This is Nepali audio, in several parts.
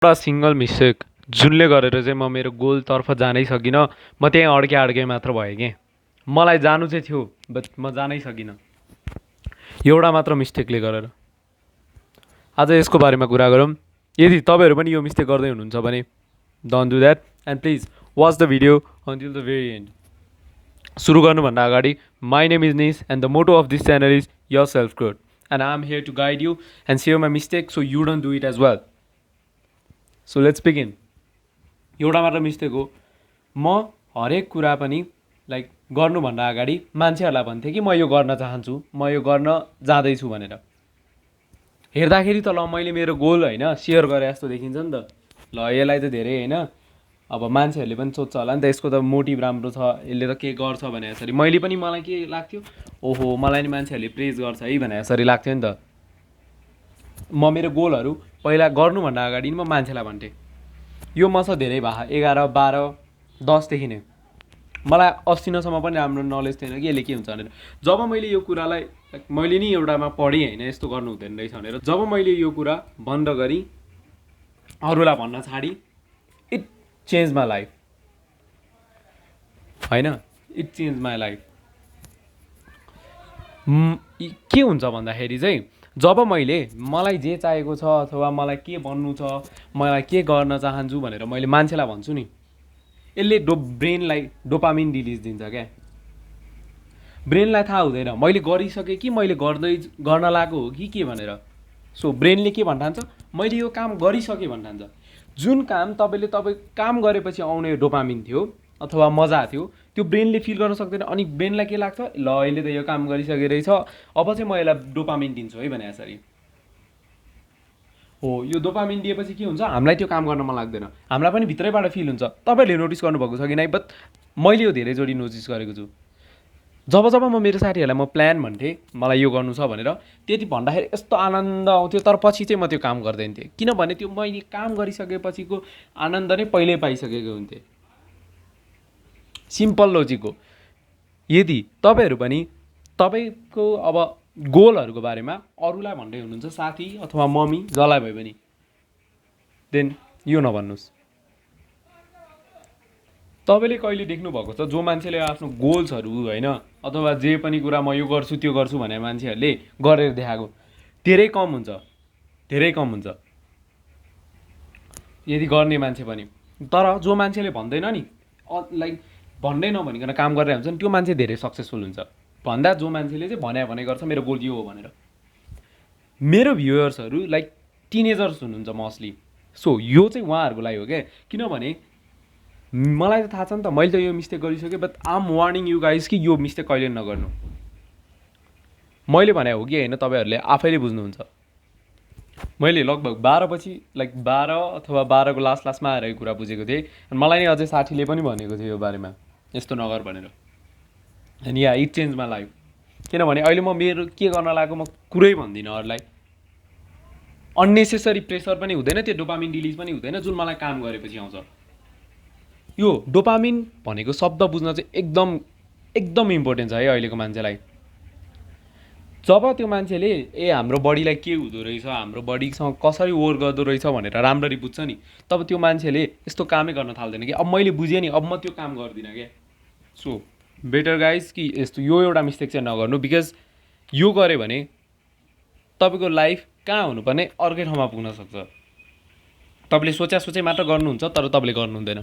एउटा सिंगल मिस्टेक जुनले गरेर चाहिँ म मेरो गोलतर्फ जानै सकिनँ। म त्यहीँ अड्के मात्र भएँ के। मलाई जानु चाहिँ थियो बट म जानै सकिनँ एउटा मात्र मिस्टेकले गरेर। आज यसको बारेमा कुरा गरौँ। यदि तपाईँहरू पनि यो मिस्टेक गर्दै हुनुहुन्छ भने don't do that and please watch the video until the very end. सुरु गर्नुभन्दा अगाडि my name is Nis and the motto of this channel is your self growth and I am here to guide you and share my mistake so you don't do it as well. So let's begin. एउटा मात्र मिस्टेक हो। म हरेक कुरा पनि लाइक गर्नुभन्दा अगाडि मान्छेहरूलाई भन्थेँ कि म यो गर्न चाहन्छु, म यो गर्न जाँदैछु भनेर। हेर्दाखेरि त ल मैले मेरो गोल होइन सेयर गरेँ जस्तो देखिन्छ नि त। ल यसलाई त धेरै होइन अब मान्छेहरूले पनि सोध्छ होला नि त यसको त मोटिभ राम्रो छ, यसले त के गर्छ भने यसरी। मैले पनि मलाई के लाग्थ्यो, ओहो मलाई नि मान्छेहरूले प्रेज गर्छ है भने यसरी लाग्थ्यो नि त। म मेरो गोलहरू पहिला गर्नुभन्दा अगाडि म मान्छेलाई भन्थेँ। यो मसँग धेरै भए 11, 12, 10देखि नै मलाई अस्तिसम्म पनि राम्रो नलेज थिएन कि यसले के हुन्छ भनेर। जब मैले यो कुरालाई मैले नि एउटामा पढेँ होइन यस्तो गर्नु हुँदैन रहेछ भनेर, जब मैले यो कुरा बन्द गरेँ अरूलाई भन्न छाडेँ, इट चेन्ज माई लाइफ होइन, इट चेन्ज माई लाइफ। के हुन्छ भन्दाखेरि चाहिँ जब मैले मलाई जे चाहिएको छ अथवा मलाई के बन्नु छ, मलाई के गर्न चाहन्छु भनेर मैले मान्छेलाई भन्छु नि, यसले ब्रेनलाई डोपामिन रिलिज दिन्छ क्या। ब्रेनलाई थाहा हुँदैन मैले गरिसकेँ कि मैले गर्न लागेको हो कि के भनेर। सो ब्रेनले के भन्ठान्छ, मैले यो काम गरिसकेँ भन्ठान्छ। जुन काम तपाईँ काम गरेपछि आउने डोपामिन थियो अथवा मजा थियो त्यो ब्रेनले फिल गर्न सक्दैन। अनि ब्रेनलाई के लाग्छ, ल अहिले त यो काम गरिसके रहेछ अब चाहिँ म यसलाई डोपामिन दिन्छु है भने यसरी हो। यो डोपामिन दिएपछि के हुन्छ, हामीलाई त्यो काम गर्न मन लाग्दैन, हामीलाई पनि भित्रैबाट फिल हुन्छ। तपाईँहरूले नोटिस गर्नुभएको छ कि नै, बट मैले यो धेरैचोटि नोटिस गरेको छु। जब म मेरो साथीहरूलाई म प्लान भन्थेँ मलाई यो गर्नु छ भनेर, त्यति भन्दाखेरि यस्तो आनन्द आउँथ्यो, तर पछि चाहिँ म त्यो काम गर्दैन थिएँ। किनभने त्यो मैले काम गरिसकेपछिको आनन्द नै पहिल्यै पाइसकेको हुन्थेँ। सिम्पल लोजिक हो। यदि तपाईँहरू पनि तपाईँको अब गोलहरूको बारेमा अरूलाई भन्दै हुनुहुन्छ, साथी अथवा मम्मी जसलाई भए पनि, देन यो नभन्नुहोस्। तपाईँले कहिले देख्नुभएको छ जो मान्छेले आफ्नो गोल्सहरू होइन अथवा जे पनि कुरा म यो गर्छु त्यो गर्छु भने मान्छेहरूले गरेर देखाएको धेरै कम हुन्छ, धेरै कम हुन्छ यदि गर्ने मान्छे पनि। तर जो मान्छेले भन्दैन नि, लाइक भन्दै नभनिकन काम गरेर हुन्छ नि, त्यो मान्छे धेरै सक्सेसफुल हुन्छ भन्दा जो मान्छेले चाहिँ भने गर्छ मेरो गोल यो हो भनेर। मेरो भ्युवर्सहरू लाइक टिनेजर्स हुनुहुन्छ मोस्टली। सो यो चाहिँ उहाँहरूको लागि हो क्या। किनभने मलाई त थाहा छ नि त मैले त यो मिस्टेक गरिसकेँ, but I am warning you guys कि यो मिस्टेक कहिले नगर्नु। मैले भने हो कि होइन तपाईँहरूले आफैले बुझ्नुहुन्छ। मैले लगभग 12 पछि लाइक 12 अथवा 12को लास्टमा आएर यो कुरा बुझेको थिएँ। अनि मलाई नै अझै साथीले पनि भनेको थियो यो बारेमा यस्तो नगर भनेर। अनि या इट चेन्ज माई लाइफ। किनभने अहिले म मेरो के गर्न लागेको म कुरै भन्दिनँ अरूलाई। अन्नेसेसरी प्रेसर पनि हुँदैन, त्यो डोपामिन रिलिज पनि हुँदैन जुन मलाई काम गरेपछि आउँछ। यो डोपामिन भनेको शब्द बुझ्न चाहिँ एकदम इम्पोर्टेन्ट छ है अहिलेको मान्छेलाई। जब त्यो मान्छेले हाम्रो बडीलाई के हुँदो रहेछ, हाम्रो बडीसँग कसरी वर्क गर्दो रहेछ भनेर राम्ररी बुझ्छ नि, तब त्यो मान्छेले यस्तो कामै गर्न थाल्दैन कि अब मैले बुझेँ नि अब म त्यो काम गर्दिनँ क्या। सो बेटर गाइज कि यस्तो यो एउटा मिस्टेक चाहिँ नगर्नु। बिकज यो गऱ्यो भने तपाईँको लाइफ कहाँ हुनुपर्ने अर्कै ठाउँमा पुग्न सक्छ। तपाईँले सोचे मात्र गर्नुहुन्छ तर तपाईँले गर्नु हुँदैन।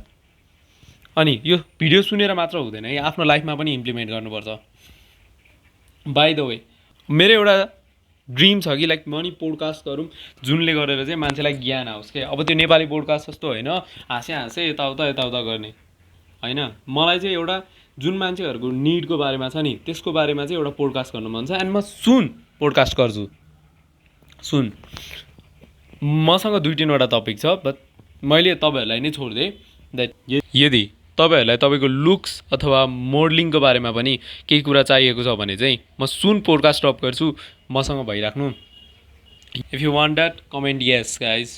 अनि यो भिडियो सुनेर मात्र हुँदैन है, आफ्नो लाइफमा पनि इम्प्लिमेन्ट गर्नुपर्छ। बाई द वे मेरो एउटा ड्रिम छ कि लाइक म नि पोडकास्ट गरौँ जुनले गरेर चाहिँ मान्छेलाई ज्ञान आओस् क्या। अब त्यो नेपाली पोडकास्ट जस्तो होइन हाँसे यताउता गर्ने होइन। मलाई चाहिँ एउटा जुन मान्छेहरूको निडको बारेमा छ नि त्यसको बारेमा चाहिँ एउटा पोडकास्ट गर्नु मन छ। एन्ड म पोडकास्ट गर्छु। मसँग 2-3वटा टपिक छ, बट मैले तपाईँहरूलाई नै छोडिदिएँ द्याट यदि तपाईँहरूलाई तपाईँको लुक्स अथवा मोडलिङको बारेमा पनि केही कुरा चाहिएको छ भने चाहिँ म पोडकास्ट ड्रप गर्छु, मसँग भइराख्नु। If you want that comment yes guys.